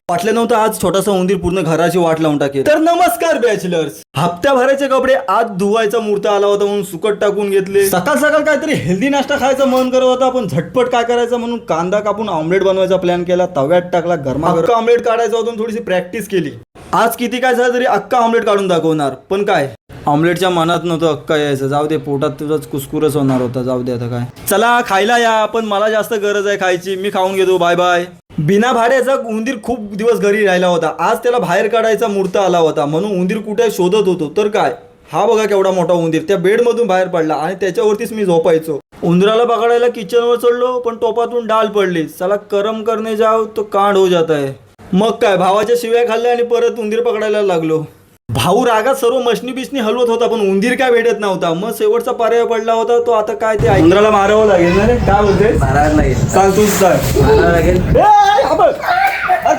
वाटलं नव्हतं आज छोटासा उंदीर पूर्ण घराची वाट लावून टाकेल. तर नमस्कार बॅचलर्स. हप्त्याभराचे कपडे आज धुवायचा मुहूर्त आला होता म्हणून सुकट टाकून घेतले. सकाळ सकाळ काहीतरी हेल्दी नाश्ता खायचा मन करत होता, पण झटपट काय करायचं म्हणून कांदा कापून ऑमलेट बनवायचा प्लॅन केला. तव्यात टाकला, गरमागरम ऑमलेट काढायचा होता, थोडीशी प्रॅक्टिस केली. आज किती काय झालं तरी अक्का ऑमलेट काढून दाखवणार. पण काय ऑमलेटच्या मनात नव्हतं अक्का यायचं. जाऊ दे, पोटात तुझंच कुसकुरच होणार होता. जाऊ दे आता काय. चला खायला या, पण मला जास्त गरज आहे खायची. मी खाऊन घेतो. Bye bye. बिना भाड्याचा उंदीर खूप दिवस घरी राहिला होता. आज त्याला बाहेर काढायचा मुहूर्त आला होता म्हणून उंदीर कुठे शोधत होतो. तर काय, हा बघा केवढा मोठा उंदीर त्या बेडमधून बाहेर पडला आणि त्याच्यावरतीच मी झोपायचो. उंदराला पकडायला किचनवर चढलो, पण टोपातून डाल पडली. चला करम करणे जाव तो कांड हो जात आहे. मग काय, भावाच्या शिव्या खाल्ल्या आणि परत उंदीर पकडायला लागलो. भाऊ रागात सर्व मशनी बिशनी हलवत होता, पण उंदीर काय भेटत नव्हता. मग शेवटचा पर्याय पडला होता तो. आता काय ते उंदराला मारावं लागेल ना रे. काय बोलते? मारायला लागेल. सांग तूच सांग. मारायला लागेल.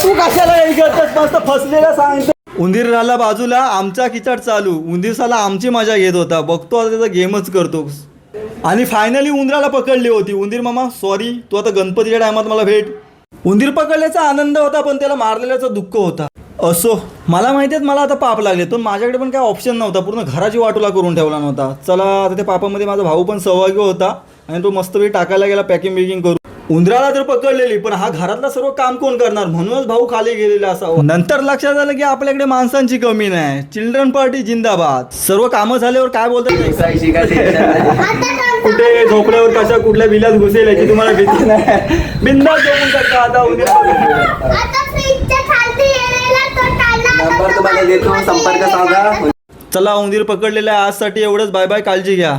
तू कशाला हे करतोस? मस्त फसलेला सांगतो. उंदीर राहिला बाजूला, आमचा किचाट चालू. उंदीर साला आमची मजा घेत होता. बघतो आता त्याचा गेमच करतो. आणि फायनली उंदराला पकडली होती. उंदीर मामा सॉरी, तू आता गणपतीच्या टायमात मला भेट. उंदीर पकडल्याचा आनंद होता, पण त्याला मारलेल्याचं दुःख होता. असो, मला माहिती आहे मला आता पाप लागले, पण माझ्याकडे पण काय ऑप्शन नव्हता. पूर्ण घराची वाटोला करून ठेवला नव्हता. चला आता त्या पापामध्ये माझा भाऊ पण सहभागी होता आणि तो मस्तपैकी टाकायला गेला पॅकिंग बिकिंग करून. उंदराला तर पकडलेली, पण हा घरातला सर्व काम कोण करणार, म्हणूनच भाऊ खाली गेलेला असावा. नंतर लक्षात आलं की आपल्याकडे माणसांची कमी नाही. चिल्ड्रन पार्टी जिंदाबाद. सर्व कामं झाल्यावर काय बोलतात, कुठे झोपल्यावर कशा कुठल्या बिलात घुसेल याची तुम्हाला भीती नाही. बिंदास झोपून टाका आता. नंबर तुम्हाला देतो, संपर्क साधा. चला उंदीर पकडलेला आहे आजसाठी एवढंच. बाय बाय, काळजी घ्या.